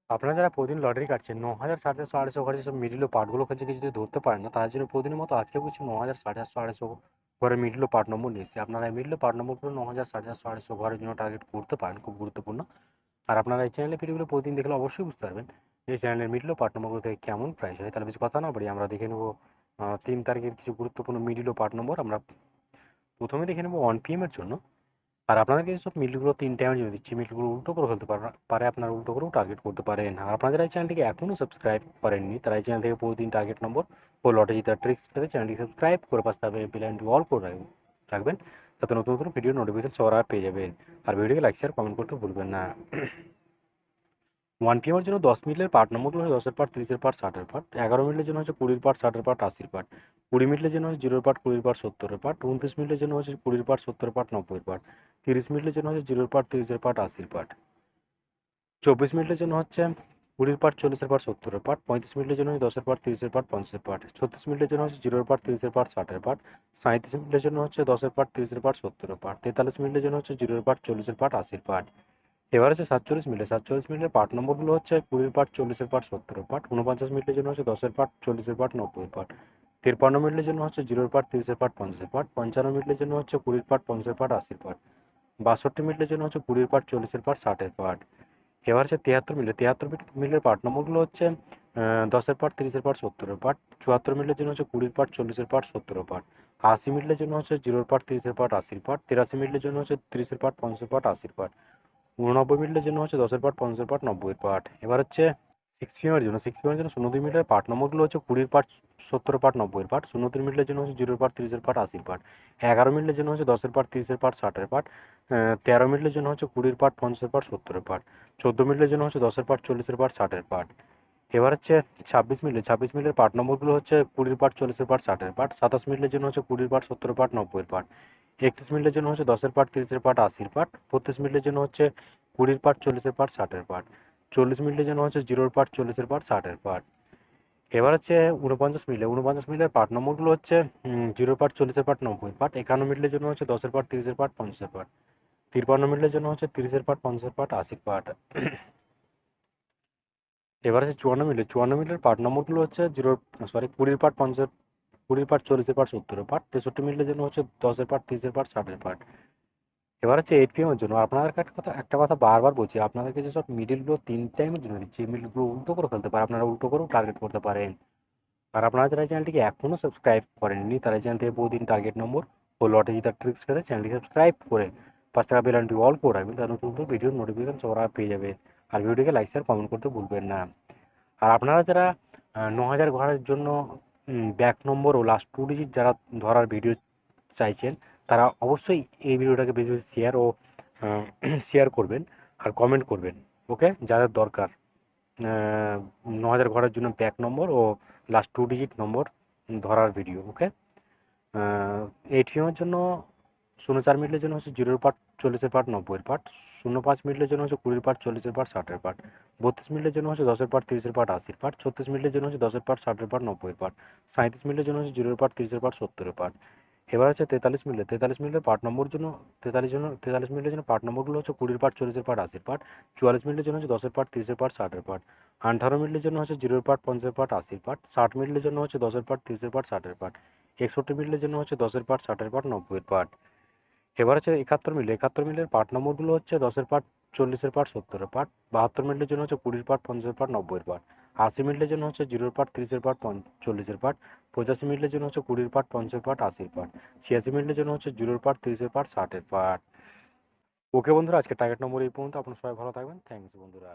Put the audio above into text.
আপনারা যারা প্রতিদিন লটারি কাটছেন ৯,০০০, ৪,৫০০, ৮০০ ঘরে যেসব মিডল ও পার্টগুলো থেকে যদি ধরতে পারেন না, তাদের জন্য প্রতিদিনের মতো আজকেও কিছু ৯,০০০, ৭,৫০০, ৮০০ ঘরের মিডল ও পার্ট নম্বর নিয়ে এসেছি। আপনারা এই মিডল ও পার্ট নম্বরগুলো ৯,০০০, ৭,৫০০, ৮০০ ঘরের জন্য টার্গেট করতে পারেন, খুব গুরুত্বপূর্ণ। আর আপনারা এই চ্যানেলের ভিডিওগুলো প্রতিদিন দেখলে অবশ্যই বুঝতে পারবেন যে এই চ্যানেলের মিডল ও পার্ট নম্বরগুলো থেকে কেমন প্রাইস হয়। তাহলে বেশি কথা না বাড়িয়ে আমরা দেখে নেব ৩ তারিখের কিছু গুরুত্বপূর্ণ মিডল ও পার্ট নম্বর। আমরা প্রথমে দেখে নেব 1 PM এর জন্য। আর আপনাদেরকে যেসব মিলগুলো ৩ টাইমের জন্য দিচ্ছি, মিলগুলো উল্টো করে ফেলতে পারে, আপনারা উল্টো করেও টার্গেট করতে পারেন। আর আপনারা যারা এই চ্যানেলটিকে এখনও সাবস্ক্রাইব করেননি, তারা এই চ্যানেল থেকে প্রতিদিন টার্গেট নম্বর ও লটে জেতার ট্রিক্স পেতে চ্যানেলটি সাবস্ক্রাইব করে পাশে থাকবে বেল আইকনটি অল করে রাখবেন, যাতে নতুন নতুন ভিডিও নোটিফিকেশন সবার আগে পেয়ে যাবেন। আর ভিডিওকে লাইক শেয়ার কমেন্ট করতে ভুলবেন না। 1 PM এর জন্য 10 মিনিটের পার্ট নম্বরগুলো হচ্ছে 10-এর পার্ট, 30-এর পার্ট, 60-এর পার্ট। 11 মিনিটের জন্য হচ্ছে 20-এর পার্ট, 60-এর পার্ট, 80-এর পার্ট। 20 মিনিটের জন্য হচ্ছে 0-এর পার্ট, 20-এর পার্ট, 70-এর পার্ট। 29 মিনিটের জন্য হচ্ছে 20-এর পার্ট, 70-এর পার্ট, 90-এর পার্ট। 30 মিনিটের জন্য হচ্ছে 0-এর পার্ট, 30-এর পার্ট, 80-এর পার্ট। 24 মিনিটের জন্য হচ্ছে 20-এর পার্ট, 40-এর পার্ট, 70-এর পার্ট। 35 মিনিটের জন্য 10-এর পার্ট, 30-এর পার্ট, 50-এর পার্ট। 36 মিনিটের জন্য হচ্ছে 0-এর পার্ট, 30-এর পার্ট, 60-এর পার্ট। 37 মিনিটের জন্য হচ্ছে 10-এর পার্ট, 30-এর পার্ট, 70-এর পার্ট। 43 মিনিটের জন্য হচ্ছে 0-এর পার্ট, 40-এর পার্ট, 80-এর পার্ট। এবার হচ্ছে 47 মিনিটের পার্ট নম্বরগুলো হচ্ছে 20-এর পার্ট, 40-এর পার্ট, 70-এর পার্ট। 49 মিনিটের জন্য হচ্ছে 10-এর পার্ট, 40-এর পার্ট, 90-এর পার্ট। 53 মিনিটের জন্য হচ্ছে 0-এর পার্ট, 30-এর পার্ট, 50-এর পার্ট। 55 মিনিটের জন্য হচ্ছে 20-এর পার্ট, 50-এর পার্ট, 80-এর পার্ট। 62 মিনিটের জন্য হচ্ছে 20-এর পার্ট, 40-এর পার্ট, 60-এর পার্ট। এবার হচ্ছে 73 মিনিটের পার্ট নম্বরগুলো হচ্ছে 10-এর পার্ট, 30-এর পার্ট, 70-এর পার্ট। 74 মিনিটের জন্য হচ্ছে 20-এর পার্ট, 40-এর পার্ট, 70-এর পার্ট। 80 মিনিটের জন্য হচ্ছে 0-এর পার্ট, 30-এর পার্ট, 80-এর পার্ট। 83 মিনিটের জন্য হচ্ছে 30-এর পার্ট, 50-এর পার্ট, 80-এর পার্ট। 89 মিনিটের জন্য হচ্ছে 10-এর পার্ট, 50-এর পার্ট, 90-এর পার্ট। এবার হচ্ছে 6 PM এর জন্য 02 মিনিটের পার্ট নম্বরগুলো হচ্ছে 20-এর পার্ট, 70-এর পার্ট, 90-এর পার্ট। 03 মিনিটের জন্য হচ্ছে 0-এর পার্ট, 30-এর পার্ট, 80-এর পার্ট। 11 মিনিটের জন্য হচ্ছে 10-এর পার্ট, 30-এর পার্ট, 60-এর পার্ট। 13 মিনিটের জন্য হচ্ছে 20-এর পার্ট, 50-এর পার্ট, 70-এর পার্ট। 14 মিনিটের জন্য হচ্ছে 10-এর পার্ট, 40-এর পার্ট, 60-এর পার্ট। এবার হচ্ছে 26 মিনিটের পার্ট নম্বরগুলো হচ্ছে 20-এর পার্ট, 40-এর পার্ট, 60-এর পার্ট। 27 মিনিটের জন্য হচ্ছে 20-এর পার্ট, 70-এর পার্ট, 90-এর পার্ট। 31 মিনিটের জন্য হচ্ছে 10-এর পার্ট, 30-এর পার্ট, 80-এর পার্ট। 32 মিনিটের জন্য হচ্ছে 20-এর পার্ট, 40-এর পার্ট, 60-এর পার্ট। 40 মিনিটের জন্য হচ্ছে 0-এর পার্ট, 40-এর পার্ট, 60-এর পার্ট। এবার হচ্ছে 49 মিনিটের পার্ট নম্বরগুলো হচ্ছে 0-এর পার্ট, 40-এর পার্ট, 90-এর পার্ট। 51 মিনিটের জন্য হচ্ছে 10-এর পার্ট, 30-এর পার্ট, 50-এর পার্ট। 53 মিনিটের জন্য হচ্ছে 30-এর পার্ট, 50-এর পার্ট, 80-এর পার্ট। এবার হচ্ছে 54 মিনিটের পার্ট নম্বরগুলো হচ্ছে 20-এর পার্ট, 50-এর 20-এর পার্ট, 40-এর পার্ট, 70-এর পার্ট। 63 মিনিটের জন্য হচ্ছে 10-এর পার্ট, 30-এর পার্ট, 60-এর পার্ট। এবার হচ্ছে 8 PM এর জন্য আপনাদের একটা কথা বারবার বলছি, আপনাদেরকে যেসব মিডলগুলো 3 টাইমের জন্য দিচ্ছি, এই মিডলগুলো উল্টো করে ফেলতে পারে, আপনারা উল্টো করেও টার্গেট করতে পারেন। আর আপনারা যারা এই চ্যানেলটিকে এখনও সাবস্ক্রাইব করেননি, তারা এই চ্যানেল থেকে প্রতিদিন টার্গেট নম্বর ও লটে জেতার ট্রিক্স পেতে চ্যানেলটি সাবস্ক্রাইব করে পাঁচ টাকা বেল আইকনটি অল করে রাখবেন, তার নতুন নতুন ভিডিওর নোটিফিকেশন সবার আগে পেয়ে যাবেন। আর ভিডিওটিকে লাইক শেয়ার কমেন্ট করতে ভুলবেন না। আর আপনারা যারা 9,000 ঘরের জন্য ব্যাক নম্বর ও লাস্ট 2 ডিজিট যারা ধরার ভিডিও চাইছেন, তারা অবশ্যই এই ভিডিওটাকে বেশি বেশি শেয়ার করবেন আর কমেন্ট করবেন। ওকে, যাদের দরকার 9,000 ঘরের জন্য ব্যাক নম্বর ও লাস্ট 2 ডিজিট নম্বর ধরার ভিডিও। ওকে, 8 PM এর জন্য 04 মিনিটের জন্য হচ্ছে 0-এর পার্ট, 40-এর পার্ট, 90-এর পার্ট। 05 মিনিটের জন্য হচ্ছে 20-এর পার্ট, 40-এর পার্ট, 60-এর পার্ট। 32 মিনিটের জন্য হচ্ছে 10-এর পার্ট, 30-এর পার্ট, 80-এর পার্ট। 36 মিনিটের জন্য হচ্ছে 10-এর পার্ট, 60-এর পার্ট, 90-এর পার্ট। 37 মিনিটের জন্য হচ্ছে 0-এর পার্ট, 30-এর পার্ট, 70-এর পার্ট। এবার হচ্ছে 43 মিনিটের পার্ট নম্বর জন্য 43 মিনিটের জন্য পার্ট নম্বরগুলো হচ্ছে 20-এর পার্ট, 40-এর পার্ট, 80-এর পার্ট। 44 মিনিটের জন্য হচ্ছে 10-এর পার্ট, 30-এর পার্ট, 60-এর পার্ট। 18 মিনিটের জন্য হচ্ছে 0-এর পার্ট, 50-এর পার্ট, 80-এর পার্ট। 60 মিনিটের জন্য হচ্ছে 10-এর পার্ট, 30-এর পার্ট, 60-এর পার্ট। 61 মিনিটের জন্য হচ্ছে 10-এর পার্ট, 60-এর পার্ট, 90-এর পার্ট। এবার হচ্ছে 71 মিনিটের পার্ট নম্বরগুলো হচ্ছে 10-এর পার্ট, 40-এর পার্ট, 70-এর পার্ট। 72 মিনিটের জন্য হচ্ছে 20-এর পার্ট, 50-এর পার্ট, 90-এর পার্ট। 80 মিনিটের জন্য হচ্ছে 0-এর পার্ট, 30-এর পার্ট, 40-এর পার্ট। 85 মিনিটের জন্য হচ্ছে 20-এর পার্ট, 50-এর পার্ট, 80-এর পার্ট। 86 মিনিটের জন্য হচ্ছে 0-এর পার্ট, 30-এর পার্ট, 60-এর পার্ট। ওকে বন্ধুরা, আজকে টার্গেট নম্বর এই পর্যন্ত। আপনারা সবাই ভালো থাকবেন। থ্যাংকস বন্ধুরা।